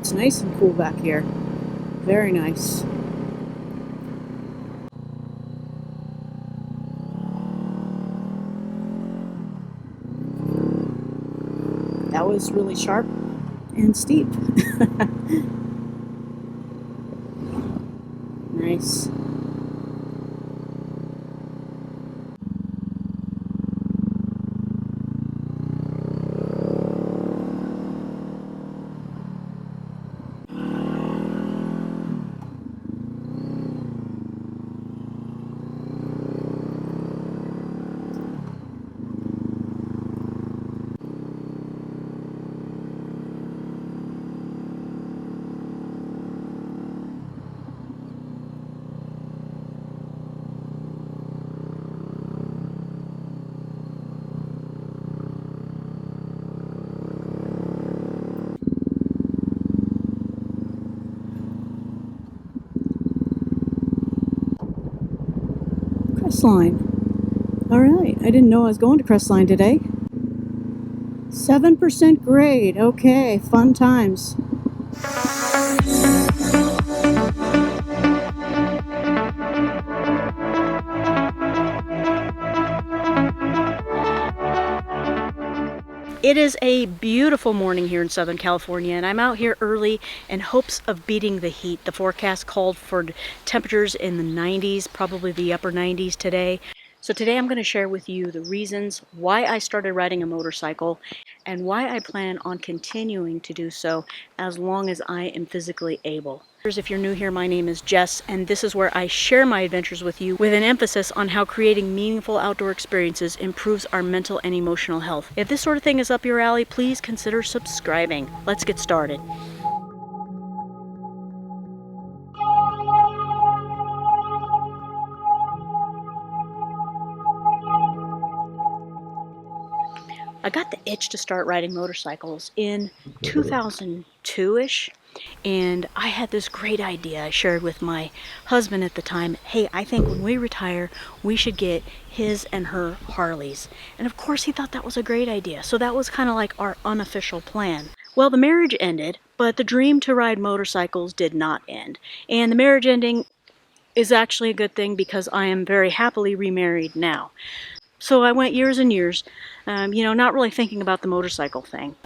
it's nice and cool back here. Very nice. That was really sharp and steep. Nice. Crestline. Alright, I didn't know I was going to Crestline today. 7% grade. Okay, fun times. It is a beautiful morning here in Southern California, and I'm out here early in hopes of beating the heat. The forecast called for temperatures in the 90s, probably the upper 90s today. So today I'm going to share with you the reasons why I started riding a motorcycle and why I plan on continuing to do so as long as I am physically able. If you're new here, my name is Jess, and this is where I share my adventures with you with an emphasis on how creating meaningful outdoor experiences improves our mental and emotional health. If this sort of thing is up your alley, please consider subscribing. Let's get started. I got the itch to start riding motorcycles in 2002-ish, and I had this great idea I shared with my husband at the time. Hey, I think when we retire, we should get his and her Harleys. And of course he thought that was a great idea, so that was kind of like our unofficial plan. Well, the marriage ended, but the dream to ride motorcycles did not end. And the marriage ending is actually a good thing because I am very happily remarried now. So I went years and years, not really thinking about the motorcycle thing.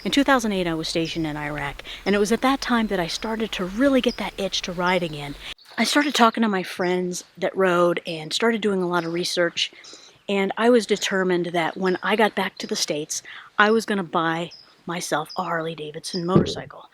In 2008, I was stationed in Iraq, and it was at that time that I started to really get that itch to ride again. I started talking to my friends that rode and started doing a lot of research, and I was determined that when I got back to the States, I was going to buy myself a Harley-Davidson motorcycle.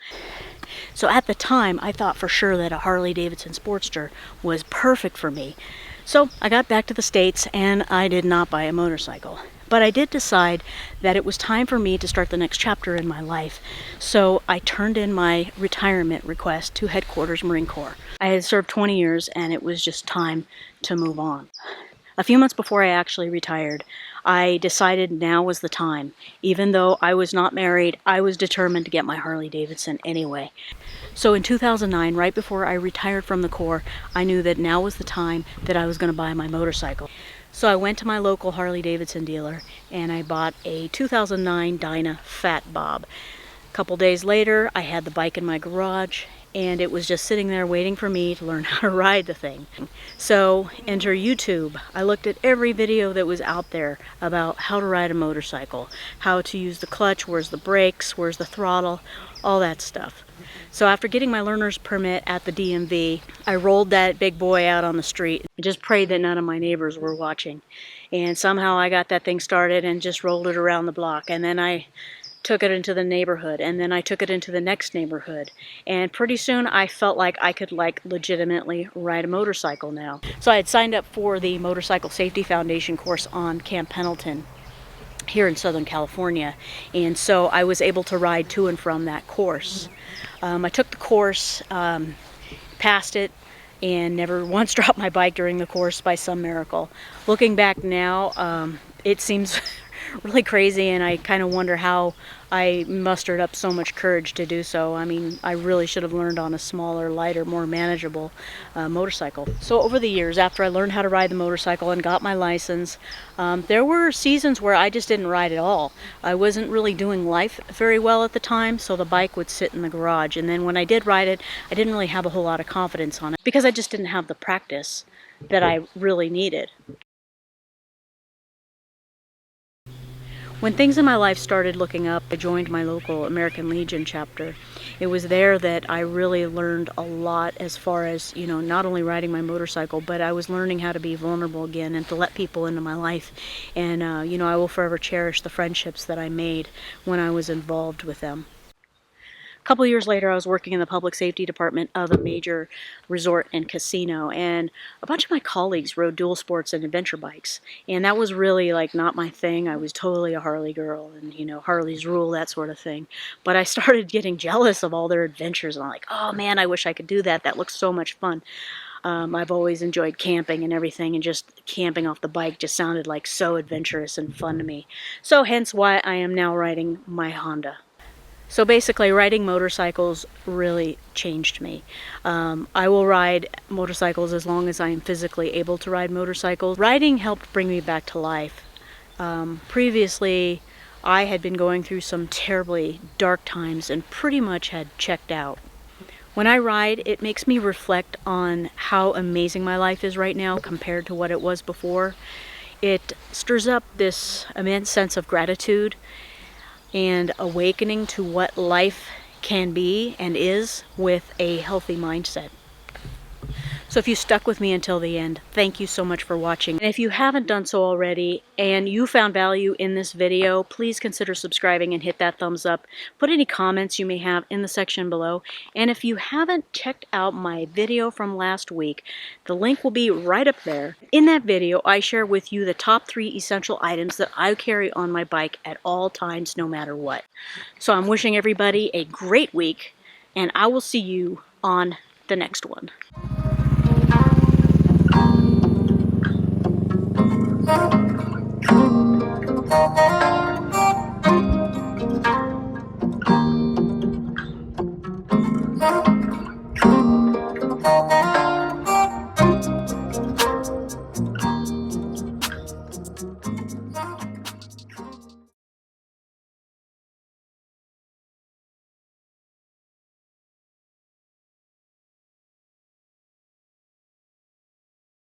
So at the time, I thought for sure that a Harley-Davidson Sportster was perfect for me. So I got back to the States and I did not buy a motorcycle. But I did decide that it was time for me to start the next chapter in my life. So I turned in my retirement request to Headquarters Marine Corps. I had served 20 years and it was just time to move on. A few months before I actually retired, I decided now was the time. Even though I was not married, I was determined to get my Harley-Davidson anyway. So in 2009, right before I retired from the Corps, I knew that now was the time that I was going to buy my motorcycle. So I went to my local Harley-Davidson dealer and I bought a 2009 Dyna Fat Bob. A couple days later, I had the bike in my garage and it was just sitting there waiting for me to learn how to ride the thing. So enter YouTube. I looked at every video that was out there about how to ride a motorcycle, how to use the clutch, where's the brakes, where's the throttle, all that stuff. So after getting my learner's permit at the DMV, I rolled that big boy out on the street and just prayed that none of my neighbors were watching. And somehow I got that thing started and just rolled it around the block. And then I took it into the neighborhood, and then I took it into the next neighborhood, and pretty soon I felt like I could legitimately ride a motorcycle now. So I had signed up for the Motorcycle Safety Foundation course on Camp Pendleton here in Southern California, and so I was able to ride to and from that course. I took the course, passed it, and never once dropped my bike during the course by some miracle. Looking back now, it seems really crazy, and I kind of wonder how I mustered up so much courage to do so. I mean, I really should have learned on a smaller, lighter, more manageable motorcycle. So over the years, after I learned how to ride the motorcycle and got my license, there were seasons where I just didn't ride at all. I wasn't really doing life very well at the time, so the bike would sit in the garage. And then when I did ride it, I didn't really have a whole lot of confidence on it because I just didn't have the practice that I really needed. When things in my life started looking up, I joined my local American Legion chapter. It was there that I really learned a lot as far as, you know, not only riding my motorcycle, but I was learning how to be vulnerable again and to let people into my life. And, you know, I will forever cherish the friendships that I made when I was involved with them. A couple years later, I was working in the public safety department of a major resort and casino, and a bunch of my colleagues rode dual sports and adventure bikes, and that was really like not my thing. I was totally a Harley girl, and you know, Harleys rule, that sort of thing. But I started getting jealous of all their adventures, and I'm like, oh man, I wish I could do that. That looks so much fun. I've always enjoyed camping and everything, and just camping off the bike just sounded like so adventurous and fun to me. So hence why I am now riding my Honda. So basically, riding motorcycles really changed me. I will ride motorcycles as long as I am physically able to ride motorcycles. Riding helped bring me back to life. Previously, I had been going through some terribly dark times and pretty much had checked out. When I ride, it makes me reflect on how amazing my life is right now compared to what it was before. It stirs up this immense sense of gratitude and awakening to what life can be and is with a healthy mindset. So if you stuck with me until the end, thank you so much for watching. And if you haven't done so already and you found value in this video, please consider subscribing and hit that thumbs up. Put any comments you may have in the section below. And if you haven't checked out my video from last week, the link will be right up there. In that video, I share with you the top 3 essential items that I carry on my bike at all times, no matter what. So I'm wishing everybody a great week, and I will see you on the next one.